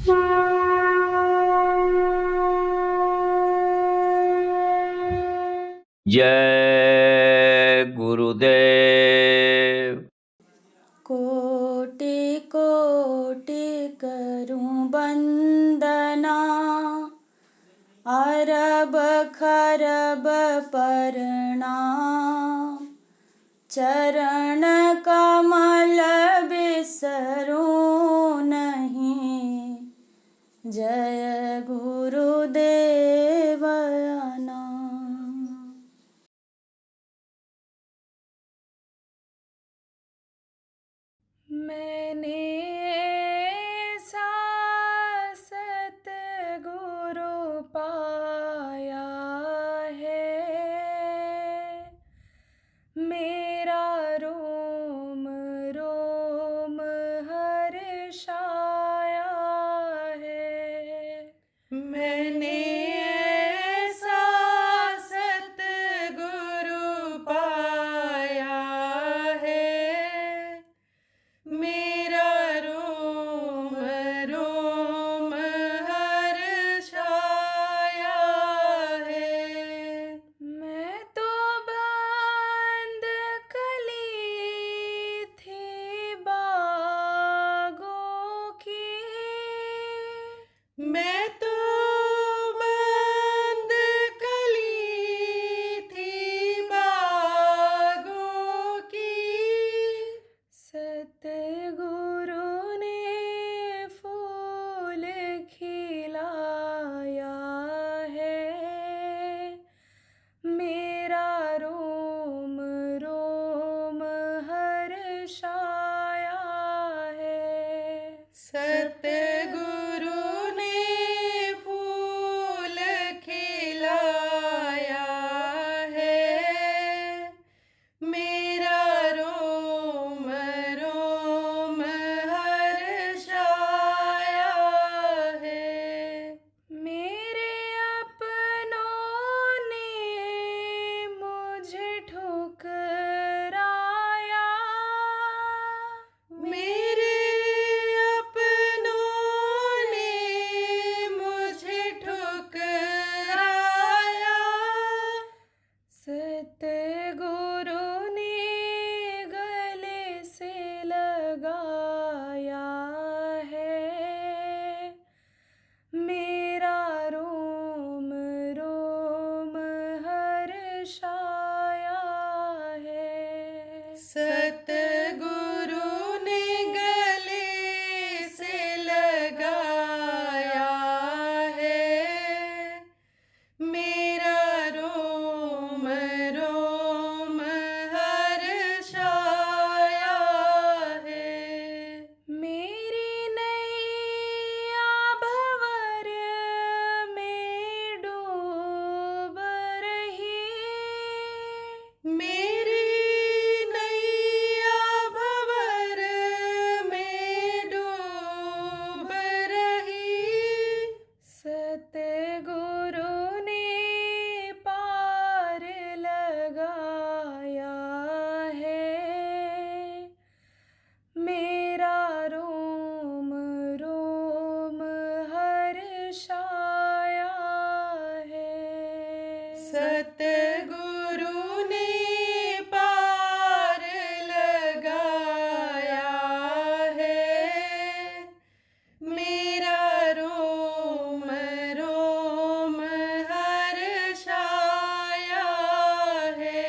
जय गुरुदेव। कोटि कोटि करूं वंदना, अरब खरब प्रणाम। चरण कमल बिसरूं नहीं, जय गुरुदेव नाम। मैंने ऐसा सतगुरु पाया है, मेरा रोम रोम हर्षाया है। मैंने ऐसा सतगुरु पाया है, मेरा रोम रोम हर्षाया है। मैं तो बंद कली थी बागों की, मैं तो बंद कली थी बागों की। सतगुरु ने फूल खिलाया है, मेरा रोम रोम हर्षाया है। सतगुरु ने फूल खिलाया है, मेरा रोम रोम हर्षाया है। मेरे अपनों ने मुझे ठुकराया, मेरे अपनों ने मुझे ठुकराया। सतगुरु ने गले से लगाया है, मेरा रोम रोम हर्षाया है। सतगुरु ने गले से लगाया है, मेरा रोम रोम हर्षाया है। मेरी नैया भंवर में डूब रही, मेरी नैया भंवर में डूब रही। सतगुरु ने पार लगाया है, मेरा रोम रोम हर्षाया है। सतगुरु ने पार लगाया है, मेरा रोम रोम हर्षाया है।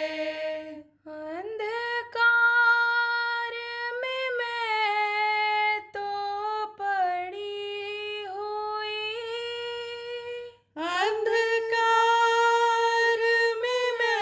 अंधकार में मैं तो पड़ी हुई, अंधकार में मैं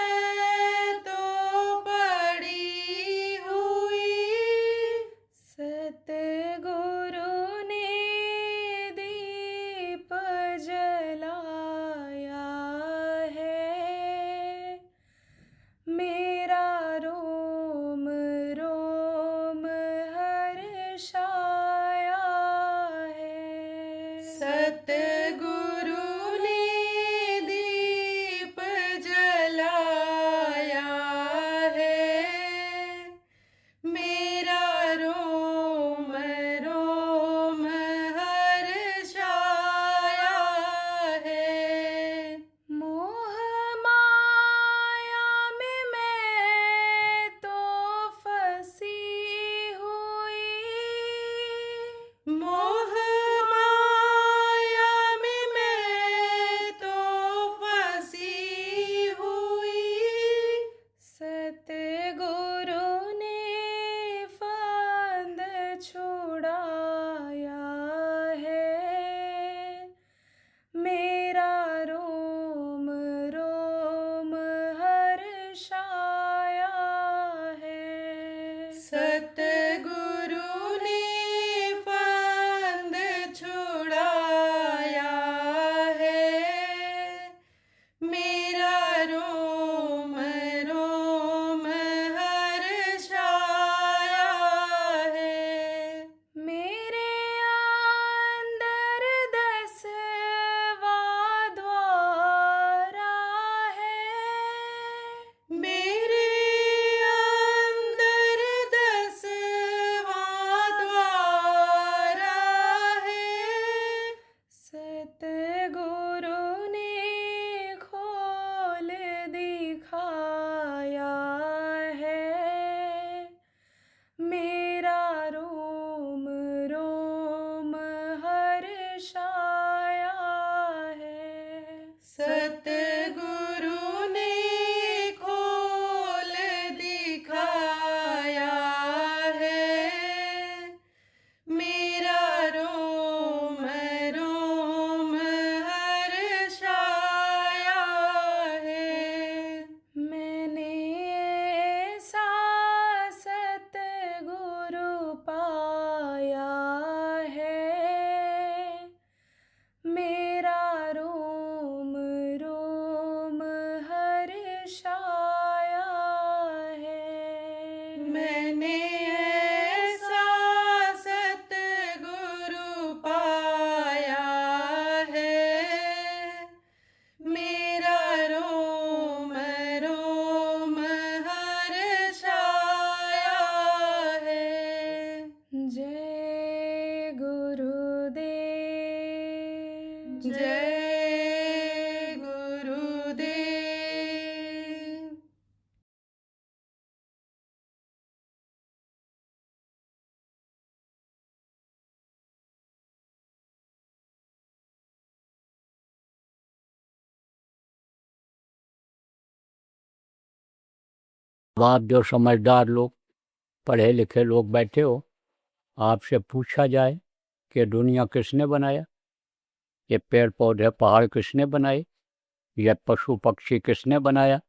जय गुरुदेव। आप जो समझदार लोग, पढ़े लिखे लोग बैठे हो, आपसे पूछा जाए कि दुनिया किसने बनाया, ये पेड़ पौधे पहाड़ किसने बनाए, ये पशु पक्षी किसने बनाया,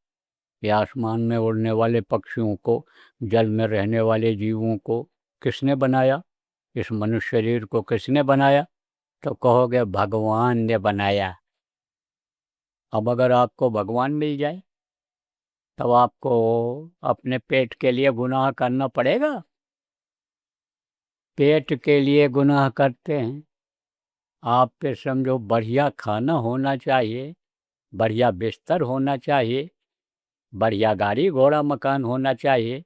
ये आसमान में उड़ने वाले पक्षियों को, जल में रहने वाले जीवों को किसने बनाया, इस मनुष्य शरीर को किसने बनाया, तो कहोगे भगवान ने बनाया। अब अगर आपको भगवान मिल जाए तब आपको अपने पेट के लिए गुनाह करना पड़ेगा? पेट के लिए गुनाह करते हैं। आप पे समझो बढ़िया खाना होना चाहिए, बढ़िया बिस्तर होना चाहिए, बढ़िया गाड़ी घोड़ा मकान होना चाहिए,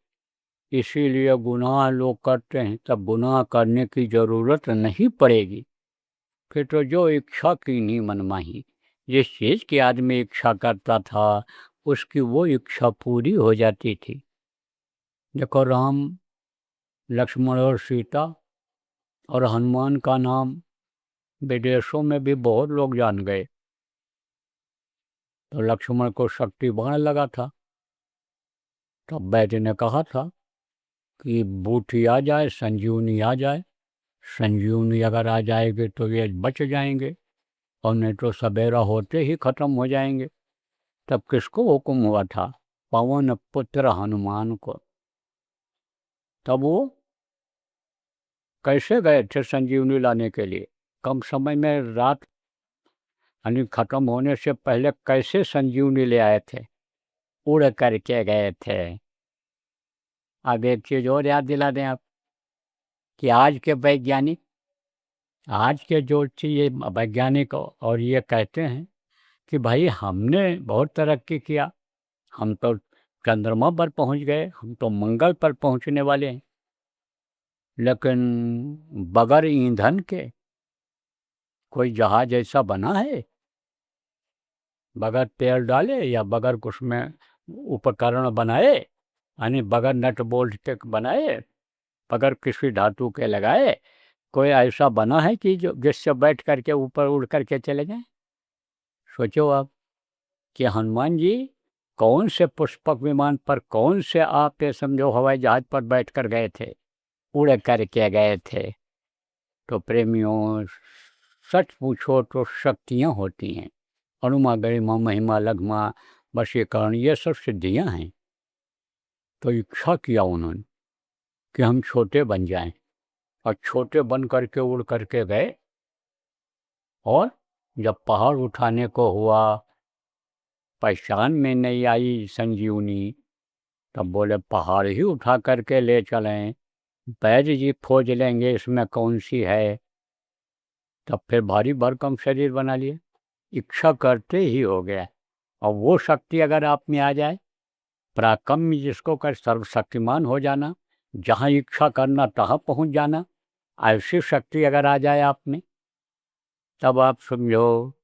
इसीलिए गुनाह लोग करते हैं। तब गुनाह करने की ज़रूरत नहीं पड़ेगी। फिर तो जो इच्छा की नहीं मनमाही, जिस चीज़ की आदमी इच्छा करता था उसकी वो इच्छा पूरी हो जाती थी। देखो, राम लक्ष्मण और सीता और हनुमान का नाम विदेशों में भी बहुत लोग जान गए। तो लक्ष्मण को शक्ति बाण लगा था, तब वैद्य ने कहा था कि बूटी आ जाए, संजीवनी आ जाए। संजीवनी अगर आ जाएगी तो ये बच जाएंगे, और नहीं तो सवेरा होते ही खत्म हो जाएंगे। तब किसको हुक्म हुआ था? पवन पुत्र हनुमान को। तब वो कैसे गए थे संजीवनी लाने के लिए? कम समय में रात यानी खत्म होने से पहले कैसे संजीवनी ले आए थे? उड़ करके गए थे। अब एक चीज और याद दिला दें आप कि आज के वैज्ञानिक, आज के जो ये वैज्ञानिक और ये कहते हैं कि भाई हमने बहुत तरक्की किया, हम तो चंद्रमा पर पहुंच गए, हम तो मंगल पर पहुंचने वाले हैं। लेकिन बगैर ईंधन के कोई जहाज ऐसा बना है? बगैर तेल डाले या बगैर कुछ में उपकरण बनाए, यानी बगैर नट बोल्ट के बनाए, बगैर किसी धातु के लगाए, कोई ऐसा बना है कि जो जिससे बैठ करके ऊपर उड़ करके चले जाएं? सोचो आप कि हनुमान जी कौन से पुष्पक विमान पर, कौन से आप ये समझो हवाई जहाज पर बैठ कर गए थे, उड़ करके गए थे। तो प्रेमियों, सच पूछो तो शक्तियाँ होती हैं, अनुमा गरिमा महिमा लघमा वशीकरण, ये सब सिद्धियाँ हैं। तो इच्छा किया उन्होंने कि हम छोटे बन जाएं, और छोटे बन करके उड़ करके गए। और जब पहाड़ उठाने को हुआ, पहचान में नहीं आई संजीवनी, तब बोले पहाड़ ही उठा करके ले चलें, वैद्य जी खोज लेंगे इसमें कौन सी है। तब फिर भारी भरकम शरीर बना लिए, इच्छा करते ही हो गया। और वो शक्ति अगर आप में आ जाए, पराक्रम जिसको कर सर्वशक्तिमान हो जाना, जहाँ इच्छा करना तहाँ पहुँच जाना, ऐसी शक्ति अगर आ जाए आप में, तब आप समझो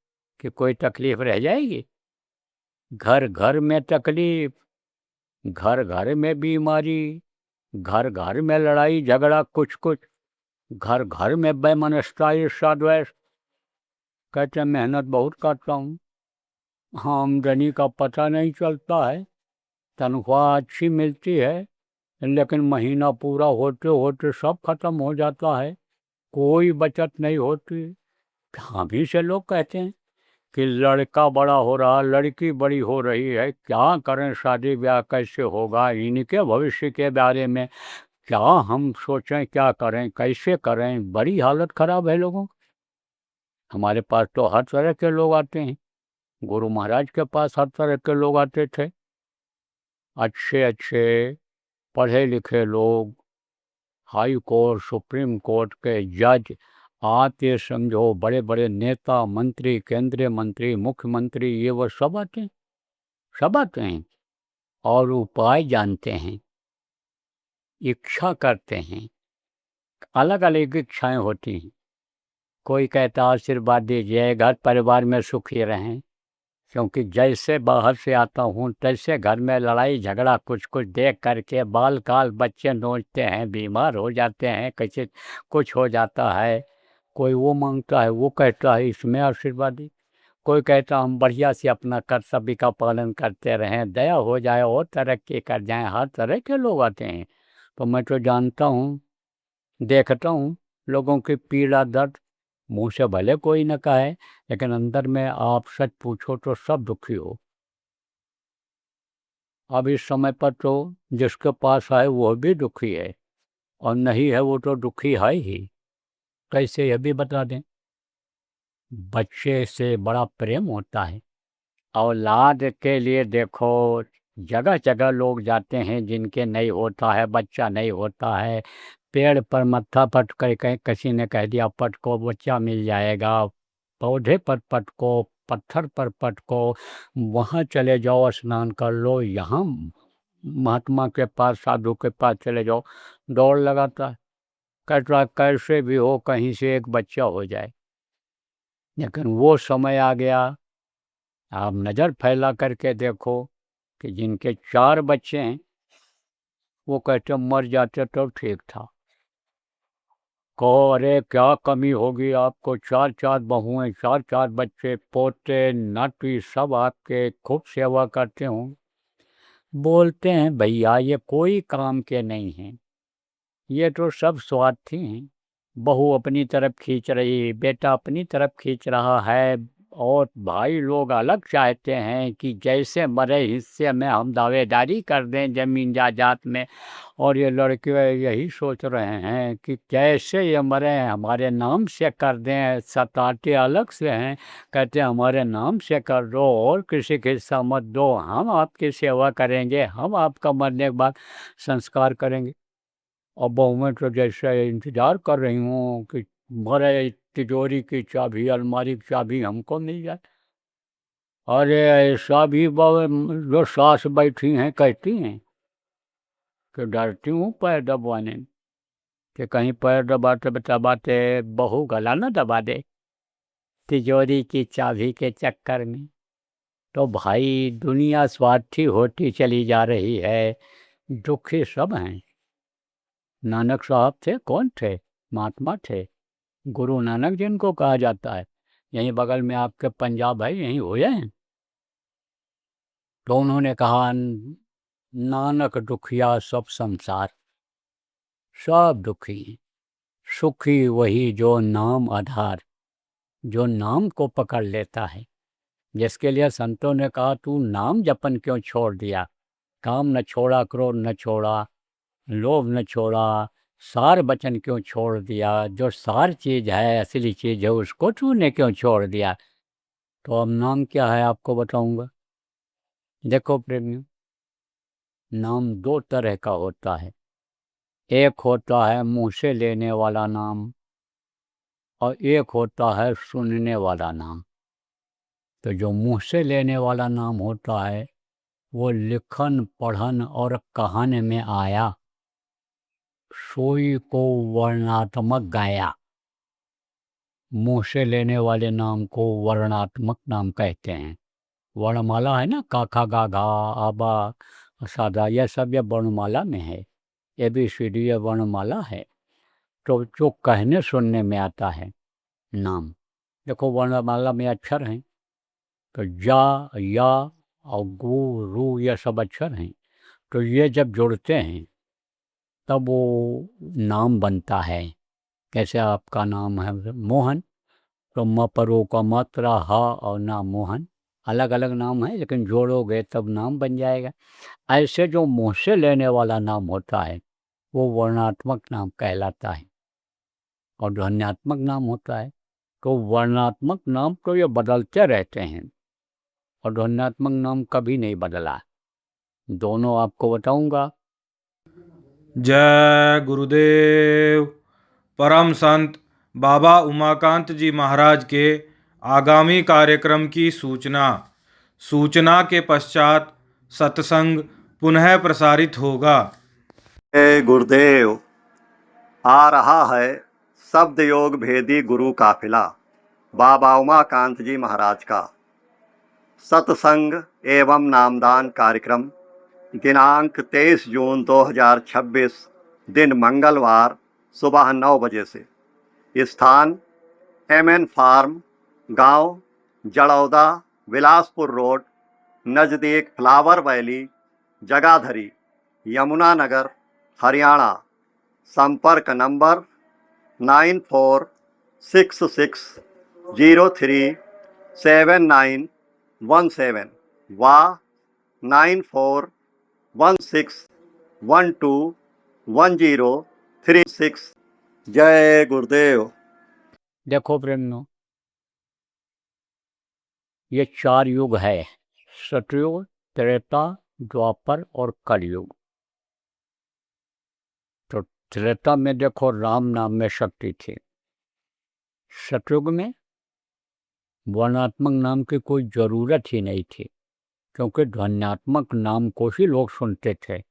कि कोई तकलीफ रह जाएगी? घर घर में तकलीफ, घर घर में बीमारी, घर घर में लड़ाई झगड़ा, कुछ कुछ घर घर में वैमनस्यता ईर्ष्या द्वेष। कहते हैं मेहनत बहुत करता हूँ, हाँ आमदनी का पता नहीं चलता है, तनख्वाह अच्छी मिलती है, लेकिन महीना पूरा होते होते सब खत्म हो जाता है, कोई बचत नहीं होती। हाँ भी से लोग कहते हैं कि लड़का बड़ा हो रहा, लड़की बड़ी हो रही है, क्या करें, शादी ब्याह कैसे होगा, इनके भविष्य के बारे में क्या हम सोचें, क्या करें, कैसे करें। बड़ी हालत खराब है लोगों की। हमारे पास तो हर तरह के लोग आते हैं, गुरु महाराज के पास हर तरह के लोग आते थे, अच्छे अच्छे पढ़े लिखे लोग, हाई कोर्ट सुप्रीम कोर्ट के जज, आप ये समझो बड़े बड़े नेता मंत्री, केंद्रीय मंत्री, मुख्यमंत्री, ये वो सब आते हैं, सब आते हैं और उपाय जानते हैं, इच्छा करते हैं। अलग अलग इच्छाएं होती हैं। कोई कहता आशीर्वाद दीजिए घर परिवार में सुखी रहें, क्योंकि जैसे बाहर से आता हूँ तैसे घर में लड़ाई झगड़ा कुछ कुछ देख करके बाल काल बच्चे नोचते हैं, बीमार हो जाते हैं, कैसे कुछ हो जाता है। कोई वो मांगता है, वो कहता है इसमें आशीर्वाद दी, कोई कहता हम बढ़िया से अपना कर्तव्य का पालन करते रहें, दया हो जाए और तरक्की कर जाएं। हर तरह के लोग आते हैं, तो मैं तो जानता हूँ, देखता हूँ लोगों की पीड़ा दर्द। मुंह से भले कोई न कहे, लेकिन अंदर में आप सच पूछो तो सब दुखी हो। अब इस समय पर तो जिसके पास है वो भी दुखी है, और नहीं है वो तो दुखी है ही। कैसे ये भी बता दें। बच्चे से बड़ा प्रेम होता है, औलाद के लिए देखो जगह जगह लोग जाते हैं, जिनके नहीं होता है, बच्चा नहीं होता है, पेड़ पर मत्था पटक कहीं किसी ने कह दिया पटको बच्चा मिल जाएगा, पौधे पर पटको, पत्थर पर पटको, वहाँ चले जाओ स्नान कर लो, यहाँ महात्मा के पास साधु के पास चले जाओ, दौड़ लगाता है, कहता है कैसे भी हो कहीं से एक बच्चा हो जाए। लेकिन वो समय आ गया, आप नज़र फैला करके देखो कि जिनके 4 बच्चे हैं वो कहते मर जाते तो ठीक था। कहो अरे क्या कमी होगी आपको, 4 बहुएं, 4 बच्चे, पोते नाती सब आपके खूब सेवा करते हों। बोलते हैं भैया ये कोई काम के नहीं हैं, ये तो सब स्वार्थी हैं। बहू अपनी तरफ खींच रही, बेटा अपनी तरफ खींच रहा है, और भाई लोग अलग चाहते हैं कि जैसे मरे हिस्से में हम दावेदारी कर दें ज़मीन जायदाद में। और ये लड़के यही सोच रहे हैं कि कैसे ये मरे हमारे नाम से कर दें, सताते अलग से हैं, कहते हमारे नाम से कर दो और किसी के हिस्सा मत दो, हम आपकी सेवा करेंगे, हम आपका मरने के बाद संस्कार करेंगे। और बहू में तो जैसे इंतज़ार कर रही हूँ कि मरे तिजोरी की चाबी, अलमारी की चाबी हमको मिल जाए। अरे ऐसा भी जो सास बैठी हैं कहती हैं कि डरती हूँ पैर दबाने में, कि कहीं पैर दबाते दबाते बहू गला न दबा दे तिजोरी की चाबी के चक्कर में। तो भाई दुनिया स्वार्थी होती चली जा रही है, दुखी सब हैं। नानक साहब थे, कौन थे? महात्मा थे, गुरु नानक जिनको कहा जाता है, यहीं बगल में आपके पंजाब है, यहीं हुए हैं। तो उन्होंने कहा नानक दुखिया सब संसार, सब दुखी हैं, सुखी वही जो नाम आधार, जो नाम को पकड़ लेता है। जिसके लिए संतों ने कहा तू नाम जपन क्यों छोड़ दिया, काम न छोड़ा, क्रोध न छोड़ा, लोभ न छोड़ा, सार बचन क्यों छोड़ दिया, जो सार चीज़ है असली चीज़ है उसको तूने क्यों छोड़ दिया। तो अब नाम क्या है आपको बताऊंगा। देखो प्रेमियों, नाम 2 तरह का होता है, एक होता है मुंह से लेने वाला नाम, और एक होता है सुनने वाला नाम। तो जो मुंह से लेने वाला नाम होता है वो लिखन पढ़न और कहन में आया, सोई को वर्णात्मक गाया। मुंह से लेने वाले नाम को वर्णात्मक नाम कहते हैं। वर्णमाला है ना, काखा गा घा आबा सादा, यह सब ये वर्णमाला में है, ABCD ये वर्णमाला है। तो जो कहने सुनने में आता है नाम, देखो वर्णमाला में अक्षर हैं, तो जा या और गु रू ये सब अक्षर हैं। तो ये जब जुड़ते हैं तब वो नाम बनता है। कैसे आपका नाम है मोहन, तो म परो का मात्रा हा और नाम मोहन, अलग अलग नाम है लेकिन जोड़ोगे तब नाम बन जाएगा। ऐसे जो मुँह से लेने वाला नाम होता है वो वर्णात्मक नाम कहलाता है, और ध्वन्यात्मक नाम होता है। तो वर्णात्मक नाम तो ये बदलते रहते हैं, और ध्वन्यात्मक नाम कभी नहीं बदला। दोनों आपको बताऊंगा। जय गुरुदेव। परम संत बाबा उमाकांत जी महाराज के आगामी कार्यक्रम की सूचना के पश्चात सत्संग पुनः प्रसारित होगा। जय गुरुदेव। आ रहा है शब्द योग भेदी गुरु काफिला बाबा उमाकांत जी महाराज का सत्संग एवं नामदान कार्यक्रम दिनांक 23 जून 2026 दिन मंगलवार सुबह 9 बजे से। स्थान MN फार्म, गांव जड़ौदा, बिलासपुर रोड, नज़दीक फ्लावर वैली, जगाधरी, यमुनानगर, हरियाणा। संपर्क नंबर 9466037917 व 9416121036। जय गुरुदेव। देखो प्रेमियों, ये 4 युग है, सतयुग, त्रेता, द्वापर और कलयुग। तो त्रेता में देखो राम नाम में शक्ति थी। सतयुग में वर्णात्मक नाम की कोई जरूरत ही नहीं थी, क्योंकि ध्वन्यात्मक नाम को ही लोग सुनते थे।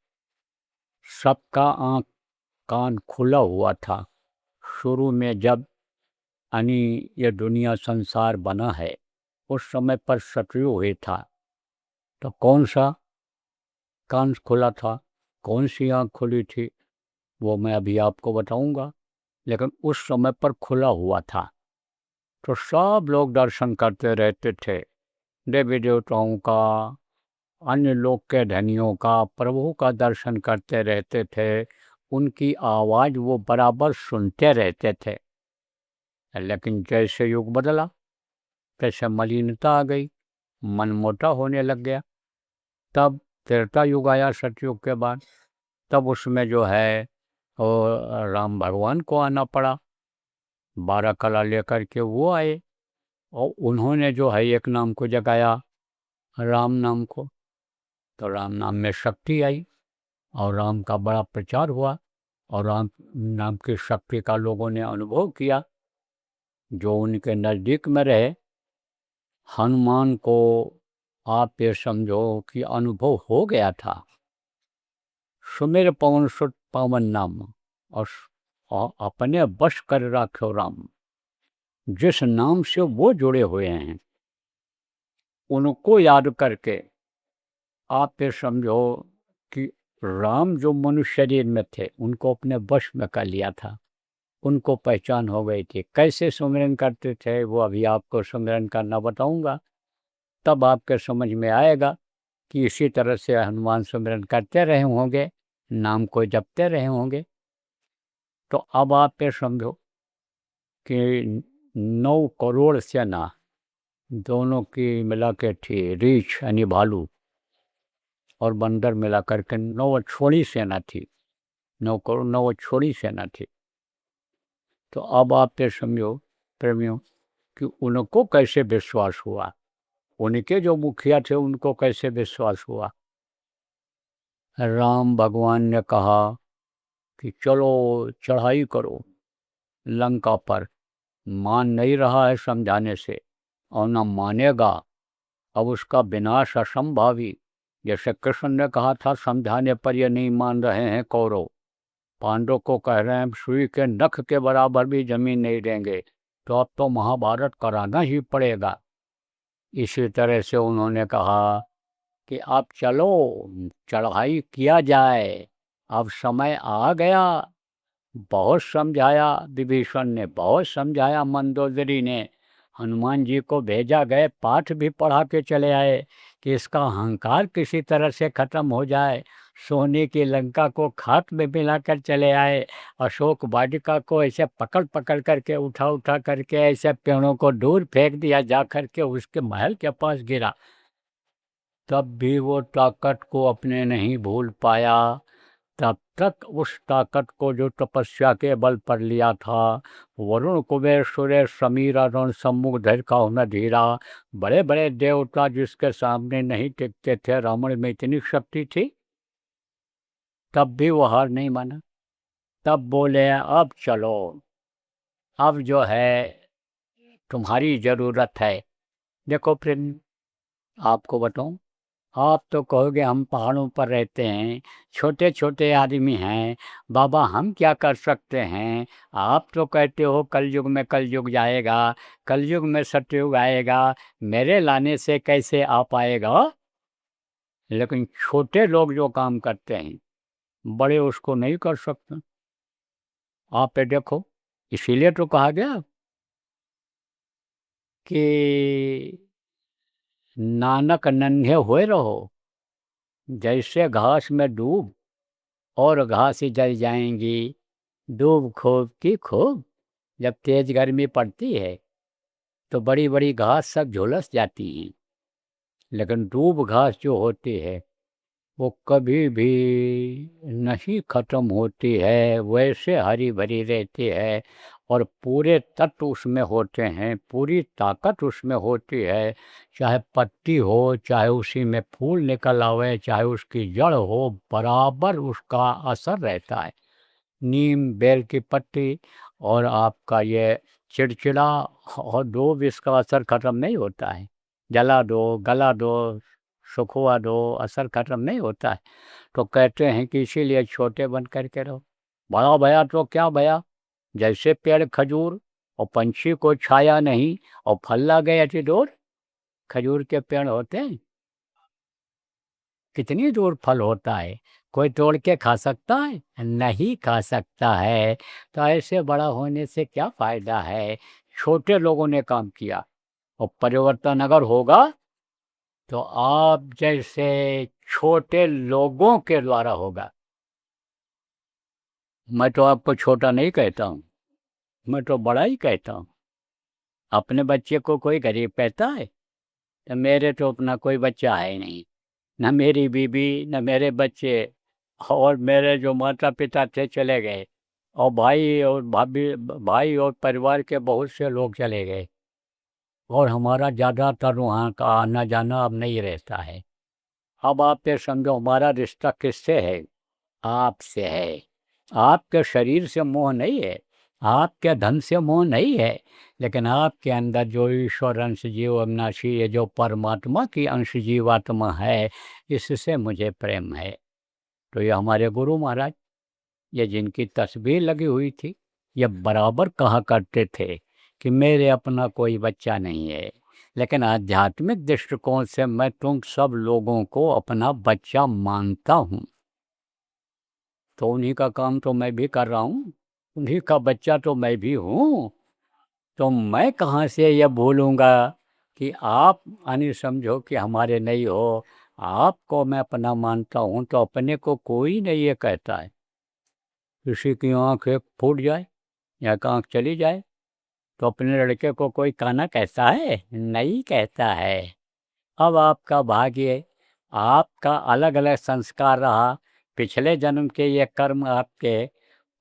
सबका आंख कान खुला हुआ था। शुरू में जब ये दुनिया संसार बना है, उस समय पर सतयुग ही था। तो कौन सा कान खुला था, कौन सी आँख खुली थी, वो मैं अभी आपको बताऊंगा, लेकिन उस समय पर खुला हुआ था। तो सब लोग दर्शन करते रहते थे, देवी देवताओं का, अन्य लोक के धनियों का, प्रभु का दर्शन करते रहते थे। उनकी आवाज़ वो बराबर सुनते रहते थे। लेकिन जैसे युग बदला, तैसे मलिनता आ गई, मन मोटा होने लग गया। तब त्रेता युग आया सतयुग के बाद। तब उसमें जो है वो राम भगवान को आना पड़ा। 12 कला लेकर के वो आए और उन्होंने जो है एक नाम को जगाया, राम नाम को। तो राम नाम में शक्ति आई और राम का बड़ा प्रचार हुआ और राम नाम की शक्ति का लोगों ने अनुभव किया। जो उनके नज़दीक में रहे, हनुमान को आप ये समझो कि अनुभव हो गया था। सुमेर पवन सुत पावन नाम और अपने बश कर राखो राम। जिस नाम से वो जुड़े हुए हैं, उनको याद करके आप ये समझो कि राम जो मनुष्य शरीर में थे, उनको अपने वश में कर लिया था। उनको पहचान हो गई थी। कैसे सुमिरन करते थे वो अभी आपको सुमिरन करना बताऊंगा, तब आपके समझ में आएगा कि इसी तरह से हनुमान सुमिरन करते रहे होंगे, नाम को जपते रहे होंगे। तो अब आप ये समझो कि 9 करोड़ सेना दोनों की मिला के थी, रीछ यानी भालू और बंदर मिला करके 9 छोड़ी सेना थी। 9 करोड़ 9 छोड़ी सेना थी। तो अब आप ये समझो प्रेमियों कि उनको कैसे विश्वास हुआ, उनके जो मुखिया थे उनको कैसे विश्वास हुआ। राम भगवान ने कहा कि चलो चढ़ाई करो लंका पर। मान नहीं रहा है समझाने से और न मानेगा, अब उसका विनाश असंभावी। जैसे कृष्ण ने कहा था समझाने पर ये नहीं मान रहे हैं कौरव, पांडव को कह रहे हैं सुई के नख के बराबर भी जमीन नहीं देंगे, तो अब तो महाभारत कराना ही पड़ेगा। इसी तरह से उन्होंने कहा कि अब चलो चढ़ाई किया जाए, अब समय आ गया। बहुत समझाया विभीषण ने, बहुत समझाया मंदोदरी ने, हनुमान जी को भेजा गए, पाठ भी पढ़ा के चले आए कि इसका अहंकार किसी तरह से खत्म हो जाए। सोने की लंका को खाक में मिलाकर चले आए, अशोक वाटिका को ऐसे पकड़ पकड़ करके उठा उठा करके ऐसे पेड़ों को दूर फेंक दिया, जा करके उसके महल के पास गिरा। तब भी वो ताकत को अपने नहीं भूल पाया। तब तक उस ताकत को जो तपस्या के बल पर लिया था, वरुण कुबेर सुरेश समीर अरुण सम्मुख धैर्य काहु न धीरा। बड़े बड़े देवता जिसके सामने नहीं टिकते थे, रावण में इतनी शक्ति थी, तब भी वो हार नहीं माना। तब बोले अब चलो, अब जो है तुम्हारी ज़रूरत है। देखो फिर आपको बताऊं, आप तो कहोगे हम पहाड़ों पर रहते हैं, छोटे छोटे आदमी हैं, बाबा हम क्या कर सकते हैं। आप तो कहते हो कलयुग में कलयुग जाएगा, कलयुग में सतयुग आएगा, मेरे लाने से कैसे आ पाएगा। लेकिन छोटे लोग जो काम करते हैं बड़े उसको नहीं कर सकते। आप ये देखो, इसीलिए तो कहा गया कि नानक नन्हे हुए रहो, जैसे घास में डूब और घास ही जल जाएंगी, डूब खूब की खूब। जब तेज गर्मी पड़ती है तो बड़ी बड़ी घास सब झुलस जाती हैं, लेकिन डूब घास जो होती है वो कभी भी नहीं खत्म होती है, वैसे हरी भरी रहती है और पूरे तत्व उसमें होते हैं, पूरी ताकत उसमें होती है। चाहे पत्ती हो, चाहे उसी में फूल निकल आवे, चाहे उसकी जड़ हो, बराबर उसका असर रहता है। नीम, बेल की पत्ती और आपका ये चिड़चिड़ा और दूब, इसका असर खत्म नहीं होता है। जला दो, गला दो, सुखवा दो, असर खत्म नहीं होता है। तो कहते हैं कि इसीलिए छोटे बन करके रहो। बड़ा भया तो क्या भया, जैसे पेड़ खजूर और पंछी को छाया नहीं और फल ला गए अति दूर। खजूर के पेड़ होते हैं, कितनी दूर फल होता है, कोई तोड़ के खा सकता है, नहीं खा सकता है। तो ऐसे बड़ा होने से क्या फायदा है। छोटे लोगों ने काम किया और परिवर्तन अगर होगा तो आप जैसे छोटे लोगों के द्वारा होगा। मैं तो आपको छोटा नहीं कहता हूँ, मैं तो बड़ा ही कहता हूँ। अपने बच्चे को कोई गरीब कहता है, तो मेरे तो अपना कोई बच्चा है ही नहीं, न मेरी बीबी न मेरे बच्चे, और मेरे जो माता पिता थे चले गए, और भाई और भाभी, भाई और परिवार के बहुत से लोग चले गए, और हमारा ज़्यादातर वहाँ का आना जाना अब नहीं रहता है। अब आप ये समझो हमारा रिश्ता किससे है, आपसे है। आपके शरीर से मोह नहीं है, आपके धन से मोह नहीं है, लेकिन आपके अंदर जो ईश्वर अंश जीव अविनाशी, ये जो परमात्मा की अंश जीवात्मा है, इससे मुझे प्रेम है। तो ये हमारे गुरु महाराज, ये जिनकी तस्वीर लगी हुई थी, ये बराबर कहा करते थे कि मेरे अपना कोई बच्चा नहीं है, लेकिन आध्यात्मिक दृष्टिकोण से मैं तुम सब लोगों को अपना बच्चा मानता हूँ। तो उन्हीं का काम तो मैं भी कर रहा हूँ, उन्हीं का बच्चा तो मैं भी हूँ। तो मैं कहाँ से ये भूलूँगा कि आप यानी समझो कि हमारे नहीं हो। आपको मैं अपना मानता हूँ, तो अपने को कोई नहीं ये कहता है। किसी की आँख एक फूट जाए या एक आँख चली जाए तो अपने लड़के को कोई काना कहता है, नहीं कहता है। अब आपका भाग्य, आपका अलग अलग संस्कार रहा, पिछले जन्म के ये कर्म आपके,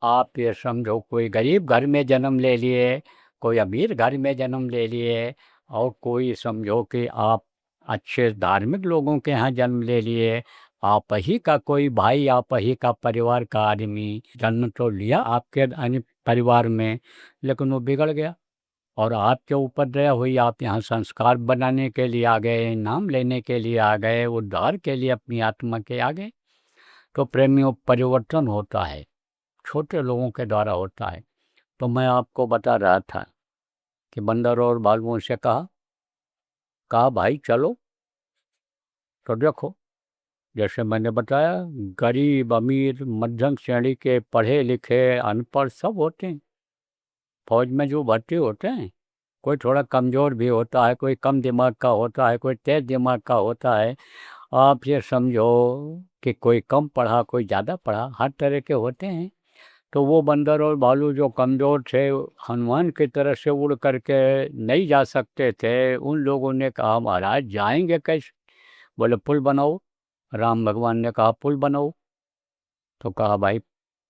आप ये समझो कोई गरीब घर में जन्म ले लिए, कोई अमीर घर में जन्म ले लिए, और कोई समझो कि आप अच्छे धार्मिक लोगों के यहाँ जन्म ले लिए। आप ही का कोई भाई, आप ही का परिवार का आदमी जन्म तो लिया आपके यानी परिवार में, लेकिन वो बिगड़ गया और आपके ऊपर दया हुई। आप यहाँ संस्कार बनाने के लिए आ गए, नाम लेने के लिए आ गए, उद्धार के लिए अपनी आत्मा के आ गए। तो प्रेमियों, परिवर्तन होता है, छोटे लोगों के द्वारा होता है। तो मैं आपको बता रहा था कि बंदर और भालुओं से कहा भाई चलो। तो देखो, जैसे मैंने बताया, गरीब अमीर मध्यम श्रेणी के, पढ़े लिखे अनपढ़ सब होते हैं फौज में जो भर्ती होते हैं। कोई थोड़ा कमज़ोर भी होता है, कोई कम दिमाग का होता है, कोई तेज दिमाग का होता है। आप ये समझो कि कोई कम पढ़ा, कोई ज़्यादा पढ़ा, हर तरह के होते हैं। तो वो बंदर और भालू जो कमज़ोर थे, हनुमान की तरह से उड़ करके नहीं जा सकते थे, उन लोगों ने कहा महाराज जाएंगे कैसे। बोले पुल बनाओ। राम भगवान ने कहा पुल बनाओ। तो कहा भाई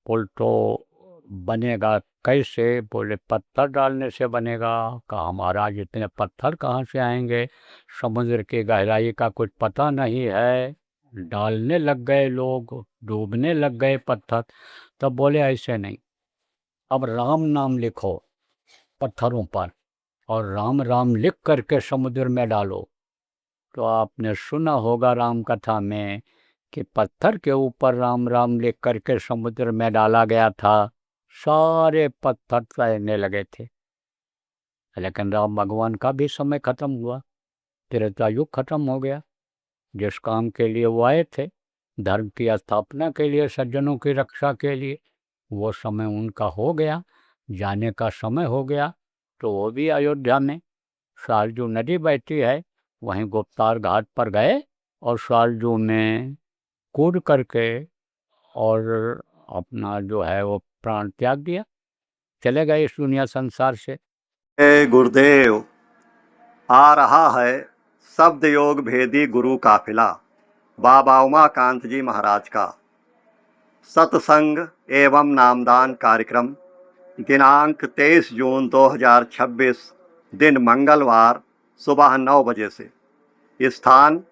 पुल तो बनेगा कैसे। बोले पत्थर डालने से बनेगा। कहा महाराज इतने पत्थर कहाँ से आएंगे, समुद्र की गहराई का कुछ पता नहीं है। डालने लग गए लोग, डूबने लग गए पत्थर। तब बोले ऐसे नहीं, अब राम नाम लिखो पत्थरों पर और राम राम लिख करके समुद्र में डालो। तो आपने सुना होगा राम कथा में कि पत्थर के ऊपर राम राम लिख करके समुद्र में डाला गया था, सारे पत्थर तैरने लगे थे। लेकिन राम भगवान का भी समय खत्म हुआ, त्रेता युग खत्म हो गया। जिस काम के लिए वो आए थे, धर्म की स्थापना के लिए, सज्जनों की रक्षा के लिए, वो समय उनका हो गया, जाने का समय हो गया। तो वो भी अयोध्या में सरजू नदी बहती है, वहीं गुप्तार घाट पर गए और सरजू में कूद करके और अपना जो है वो प्राण त्याग दिया, चले गए इस दुनिया संसार से। जय गुरुदेव। आ रहा है शब्द योग भेदी गुरु काफिला बाबा उमाकांत जी महाराज का सत्संग एवं नामदान कार्यक्रम दिनांक 23 जून 2026 दिन मंगलवार सुबह 9 बजे से। स्थान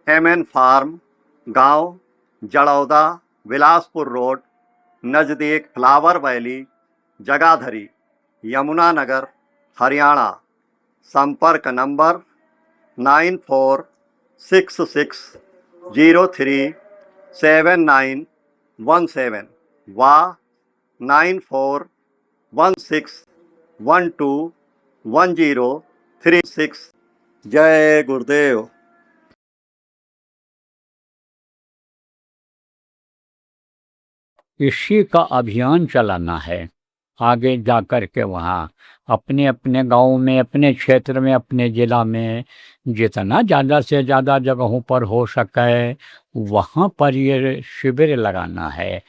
MN फार्म, गांव जड़ौदा, बिलासपुर रोड, नज़दीक फ्लावर वैली, जगाधरी, यमुना नगर, हरियाणा। संपर्क नंबर 9466037917 व 9416121036। जय गुरुदेव। इसी का अभियान चलाना है आगे जा कर के। वहाँ अपने अपने गांव में, अपने क्षेत्र में, अपने ज़िला में जितना ज़्यादा से ज़्यादा जगहों पर हो सके वहाँ पर ये शिविर लगाना है।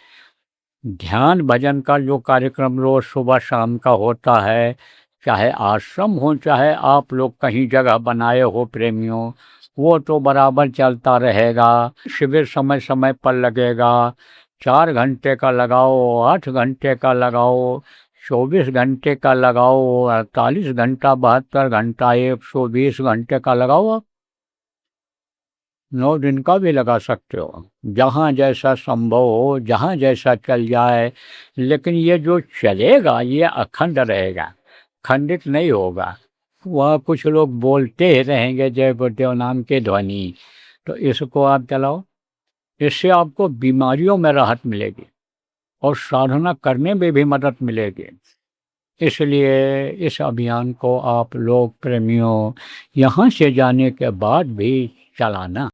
ध्यान भजन का जो कार्यक्रम रोज़ सुबह शाम का होता है, चाहे आश्रम हो चाहे आप लोग कहीं जगह बनाए हो प्रेमियों, वो तो बराबर चलता रहेगा। शिविर समय समय पर लगेगा, 4 घंटे का लगाओ, 8 घंटे का लगाओ, 24 घंटे का लगाओ, 48 घंटा, 72 घंटा, 120 घंटे का लगाओ। आप 9 दिन का भी लगा सकते हो, जहाँ जैसा संभव हो, जहाँ जैसा चल जाए। लेकिन ये जो चलेगा ये अखंड रहेगा, खंडित नहीं होगा। वह कुछ लोग बोलते ही रहेंगे जय गुरुदेव नाम की ध्वनि, तो इसको आप चलाओ। इससे आपको बीमारियों में राहत मिलेगी और साधना करने में भी मदद मिलेगी। इसलिए इस अभियान को आप लोग प्रेमियों यहाँ से जाने के बाद भी चलाना।